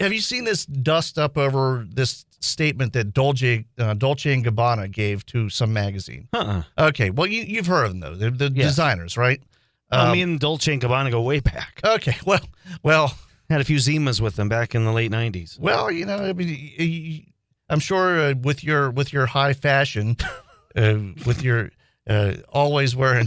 have you seen this dust up over this statement that Dolce and Gabbana gave to some magazine? Okay, well, you've heard of them, though. They're the designers, right? Me and Dolce and Gabbana go way back. Okay, well. Had a few Zimas with them back in the late 90s. Well, I mean, I'm sure with your high fashion, with your always wearing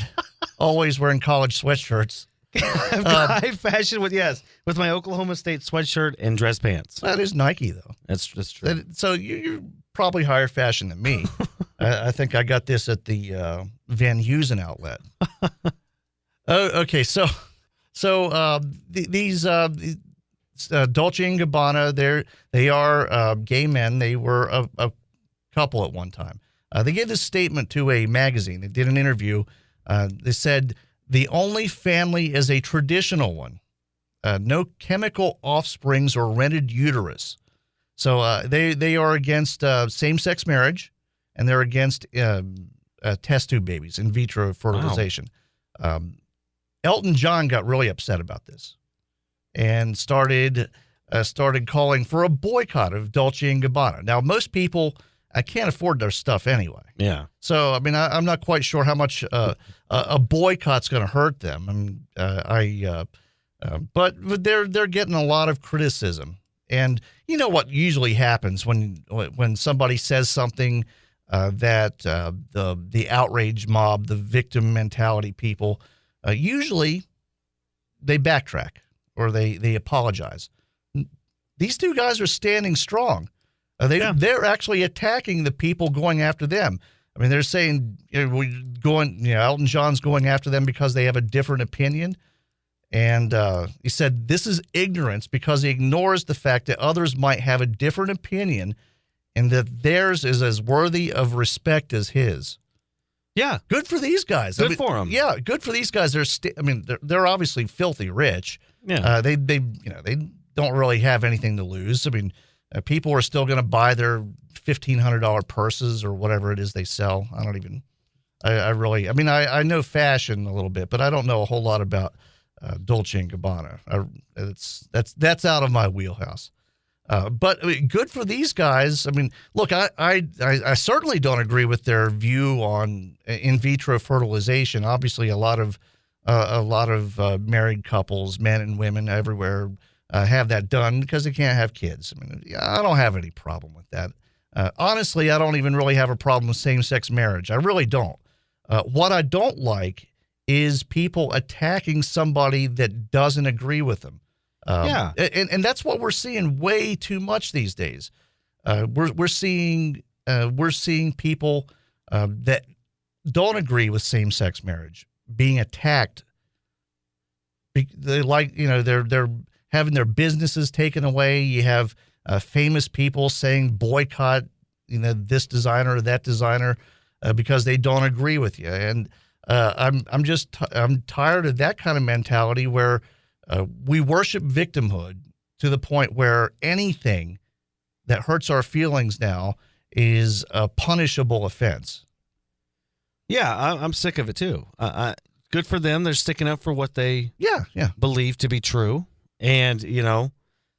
college sweatshirts. High fashion with my Oklahoma State sweatshirt and dress pants. That is Nike, though. That's true. So you're probably higher fashion than me. I think I got this at the Van Heusen outlet. Okay, so these Dolce and Gabbana, they are gay men. They were a couple at one time. They gave this statement to a magazine. They did an interview. They said, the only family is a traditional one. No chemical offsprings or rented uterus. So they are against same-sex marriage, and they're against test tube babies, in vitro fertilization. Wow. Elton John got really upset about this and started calling for a boycott of Dolce and Gabbana. Now, most people can't afford their stuff anyway. Yeah. So, I mean, I'm not quite sure how much a boycott's going to hurt them. But they're getting a lot of criticism. And you know what usually happens when somebody says something that the outrage mob, the victim mentality people, usually they backtrack or they apologize. These two guys are standing strong. They're actually attacking the people going after them. I mean, they're saying Elton John's going after them because they have a different opinion. And he said this is ignorance because he ignores the fact that others might have a different opinion and that theirs is as worthy of respect as his. Yeah. Good for these guys. Good for them. Yeah, good for these guys. They're obviously filthy rich. Yeah. They don't really have anything to lose. I mean, people are still going to buy their $1,500 purses or whatever it is they sell. I know fashion a little bit, but I don't know a whole lot about Dolce and Gabbana. That's out of my wheelhouse. But I mean, good for these guys. I mean, look, I certainly don't agree with their view on in vitro fertilization. Obviously, a lot of married couples, men and women everywhere, have that done because they can't have kids. I mean, I don't have any problem with that. Honestly, I don't even really have a problem with same-sex marriage. I really don't. What I don't like is people attacking somebody that doesn't agree with them. And that's what we're seeing way too much these days. We're seeing people that don't agree with same-sex marriage being attacked. They're having their businesses taken away. You have famous people saying boycott, this designer or that designer because they don't agree with you. And I'm tired of that kind of mentality where we worship victimhood to the point where anything that hurts our feelings now is a punishable offense. Yeah, I'm sick of it too. Good for them. They're sticking up for what they believe to be true. And,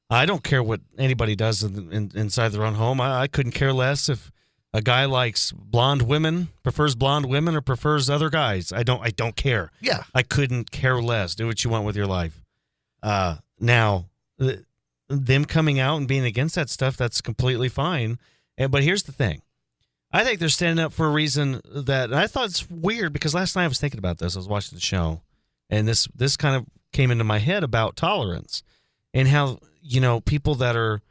I don't care what anybody does inside their own home. I couldn't care less if a guy likes blonde women, prefers blonde women, or prefers other guys. I don't care. Yeah. I couldn't care less. Do what you want with your life. Now, them coming out and being against that stuff, that's completely fine. But here's the thing. I think they're standing up for a reason that I thought it's weird because last night I was thinking about this. I was watching the show, and this kind of came into my head about tolerance and how, people that are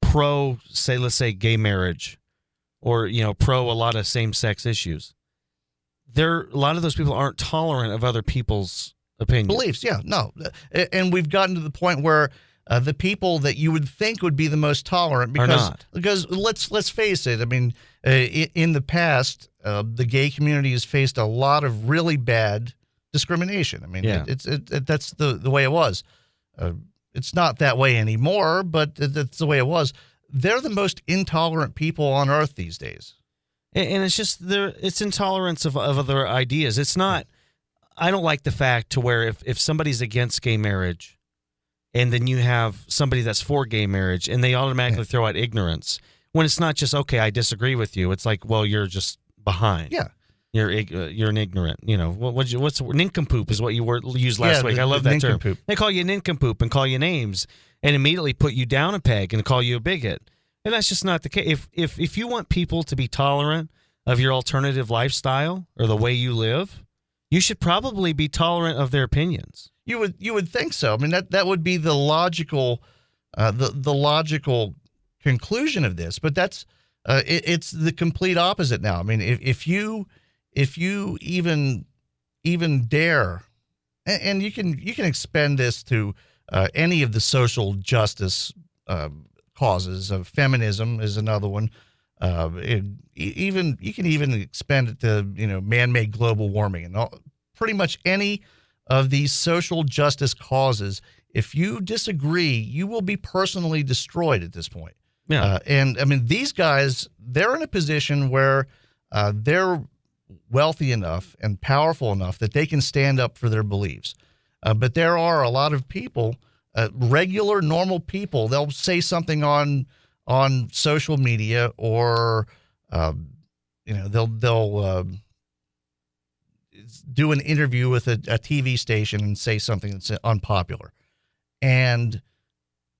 pro, let's say gay marriage or, pro a lot of same-sex issues, a lot of those people aren't tolerant of other people's opinions. Beliefs, yeah, no. And we've gotten to the point where the people that you would think would be the most tolerant are not. Because let's face it, I mean, in the past, the gay community has faced a lot of really bad discrimination. I mean, that's the way it was. It's not that way anymore, but that's the way it was. They're the most intolerant people on earth these days. And it's just it's intolerance of other ideas. It's not. I don't like the fact to where if somebody's against gay marriage, and then you have somebody that's for gay marriage, and they automatically throw out ignorance. When it's not just, okay, I disagree with you. It's like, well, you're just behind. Yeah. You're an ignorant. What's nincompoop is what you used last week. I love that term. They call you nincompoop and call you names and immediately put you down a peg and call you a bigot. And that's just not the case. If you want people to be tolerant of your alternative lifestyle or the way you live, you should probably be tolerant of their opinions. You would think so. I mean, that would be the logical the logical conclusion of this, but that's it's the complete opposite now. I mean, if you even dare, and you can expend this to any of the social justice causes. Of feminism is another one. You can even expend it to man-made global warming and pretty much any of these social justice causes. If you disagree, you will be personally destroyed at this point. Yeah. And I mean, these guys, they're in a position where they're wealthy enough and powerful enough that they can stand up for their beliefs. But there are a lot of people, regular, normal people, they'll say something on social media or, they'll do an interview with a TV station and say something that's unpopular. And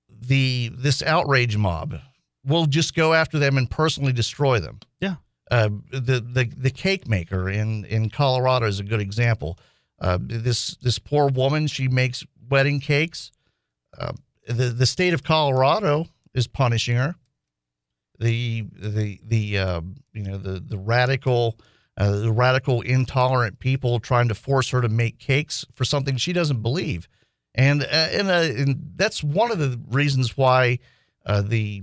this outrage mob will just go after them and personally destroy them. Yeah. The cake maker in Colorado is a good example. This poor woman, she makes wedding cakes. The state of Colorado is punishing her. The radical intolerant people trying to force her to make cakes for something she doesn't believe, and that's one of the reasons why the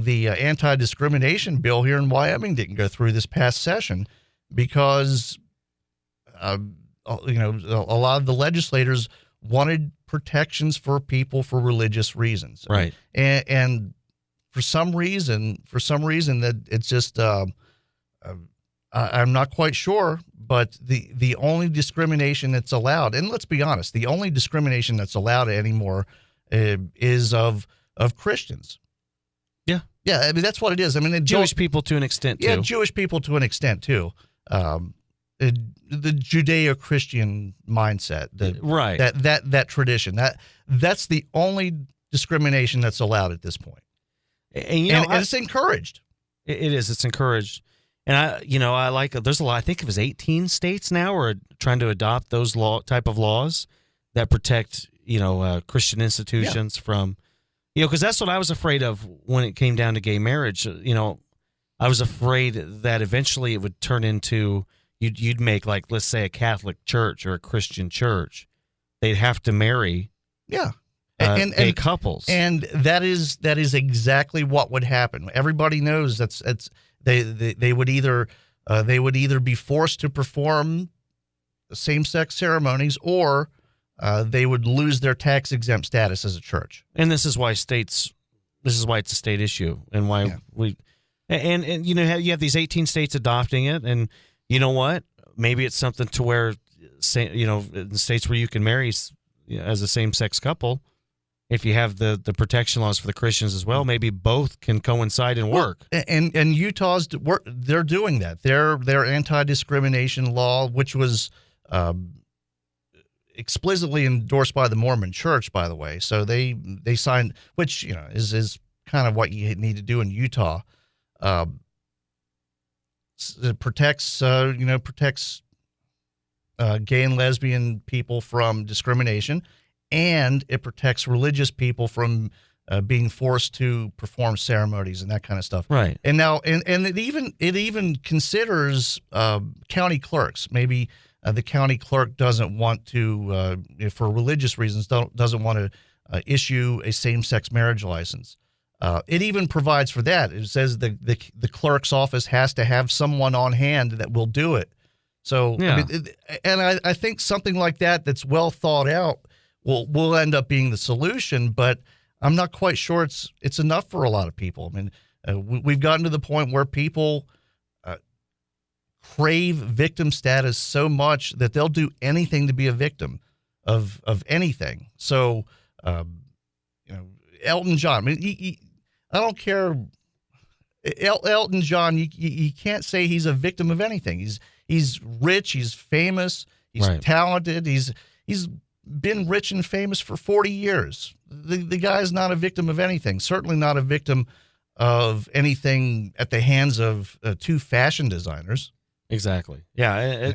anti-discrimination bill here in Wyoming didn't go through this past session, because a lot of the legislators wanted protections for people for religious reasons, right? And for some reason that it's just I'm not quite sure, but the only discrimination that's allowed, and let's be honest, the only discrimination that's allowed anymore is of Christians. Yeah, I mean, that's what it is. I mean, Jewish people to an extent, too. Yeah, Jewish people to an extent, too. The Judeo-Christian mindset, right? That tradition, that's the only discrimination that's allowed at this point, and it's encouraged. It is. It's encouraged, and I like. There's a lot. I think it was 18 states now are trying to adopt those type of laws that protect Christian institutions from. Because that's what I was afraid of when it came down to gay marriage. I was afraid that eventually it would turn into you'd make, like, let's say, a Catholic church or a Christian church. They'd have to marry gay couples, and that is exactly what would happen. Everybody knows they would either be forced to perform same-sex ceremonies, or they would lose their tax-exempt status as a church. And this is why it's a state issue, and why and you have these 18 states adopting it, and you know what? Maybe it's something to where, in states where you can marry as a same-sex couple, if you have the protection laws for the Christians as well, maybe both can coincide and work. And Utah's they're doing that. Their anti-discrimination law, which was explicitly endorsed by the Mormon Church, by the way. So they signed, which is kind of what you need to do in Utah. It protects gay and lesbian people from discrimination, and it protects religious people from being forced to perform ceremonies and that kind of stuff. Right. And now, and it even considers county clerks. Maybe the county clerk doesn't want to, for religious reasons, doesn't want to issue a same-sex marriage license. It even provides for that. It says the clerk's office has to have someone on hand that will do it. So, yeah. I think something like that's well thought out will end up being the solution, but I'm not quite sure it's enough for a lot of people. I mean, we've gotten to the point where people crave victim status so much that they'll do anything to be a victim of anything. So You know, Elton John. I mean, I don't care. Elton John, you can't say he's a victim of anything. He's rich. He's famous. He's talented. He's been rich and famous for 40 years. The guy's not a victim of anything. Certainly not a victim of anything at the hands of two fashion designers. Exactly. Yeah.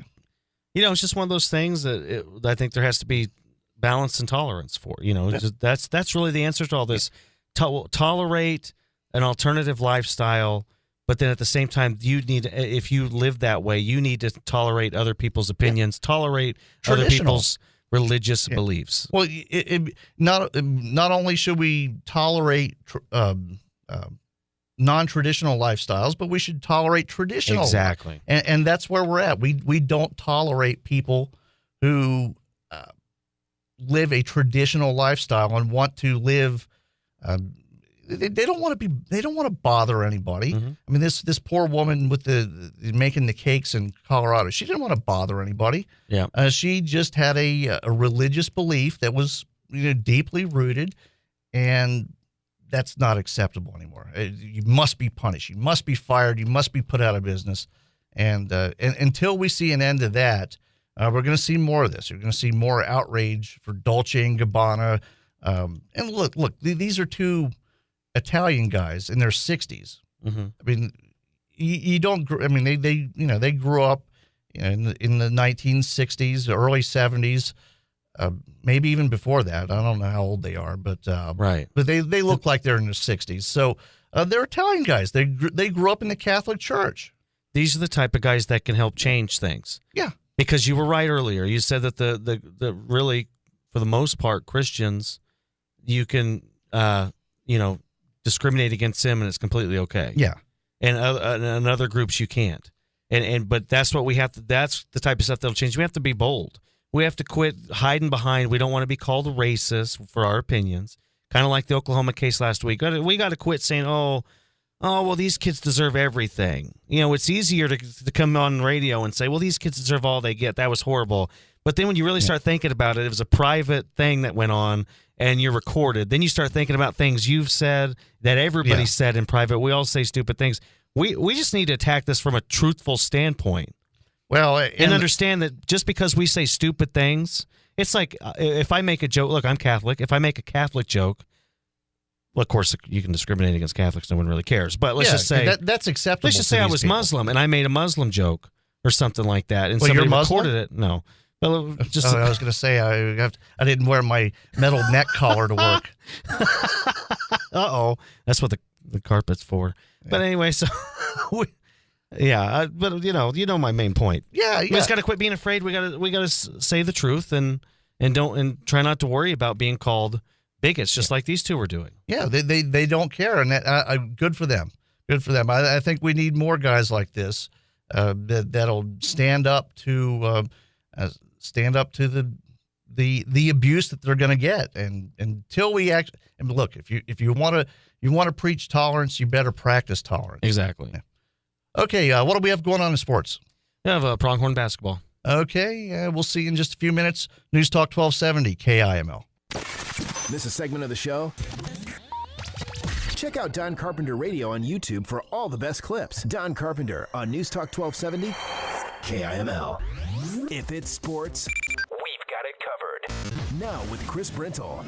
You know, it's just one of those things that I think there has to be balance and tolerance for. You know, that's really the answer to all this. Tolerate an alternative lifestyle, but then at the same time, if you live that way, you need to tolerate other people's opinions, tolerate other people's religious beliefs. Well, not only should we tolerate non-traditional lifestyles, but we should tolerate traditional. Exactly. And that's where we're at. We don't tolerate people who live a traditional lifestyle and want to live. They don't want to bother anybody. Mm-hmm. I mean, this poor woman with the making the cakes in Colorado, she didn't want to bother anybody. Yeah. She just had a religious belief that was deeply rooted, and that's not acceptable anymore. You must be punished. You must be fired. You must be put out of business. And until we see an end to that, we're going to see more of this. We're going to see more outrage for Dolce and Gabbana. And look, these are two Italian guys in their 60s. Mm-hmm. I mean, you don't. I mean, they grew up in the 1960s, early 70s, maybe even before that. I don't know how old they are, but right. But they look like they're in their 60s. So they're Italian guys. They grew up in the Catholic Church. These are the type of guys that can help change things. Yeah. Because you were right earlier. You said that the really, for the most part, Christians, you can discriminate against them and it's completely okay. Yeah. And other groups you can't. But that's what we have to. That's the type of stuff that'll change. We have to be bold. We have to quit hiding behind. We don't want to be called a racist for our opinions. Kind of like the Oklahoma case last week. We got to quit saying, oh, well, these kids deserve everything. You know, it's easier to come on radio and say, well, these kids deserve all they get. That was horrible. But then when you really start thinking about it, it was a private thing that went on and you're recorded. Then you start thinking about things you've said that everybody said in private. We all say stupid things. We just need to attack this from a truthful standpoint. Well, and understand that just because we say stupid things, it's like if I make a joke, look, I'm Catholic. If I make a Catholic joke, well, of course, you can discriminate against Catholics. No one really cares. But let's just say that's acceptable. Let's just say I was Muslim and I made a Muslim joke or something like that, and somebody recorded it. No. Well, just I was going to say I didn't wear my metal neck collar to work. That's what the carpet's for. Yeah. But anyway, so but you know my main point. Yeah. We just got to quit being afraid. We got to say the truth and try not to worry about being called bigots, just like these two were doing. Yeah, they don't care, and that, good for them. Good for them. I think we need more guys like this that'll stand up to the abuse that they're going to get, and until we look, if you want to preach tolerance, you better practice tolerance. Exactly. Yeah. Okay, what do we have going on in sports? We have pronghorn basketball. Okay, we'll see you in just a few minutes. News Talk 1270 KIML. Miss a segment of the show? Check out Don Carpenter Radio on YouTube for all the best clips. Don Carpenter on News Talk 1270 KIML. If it's sports, we've got it covered. Now with Chris Brentel.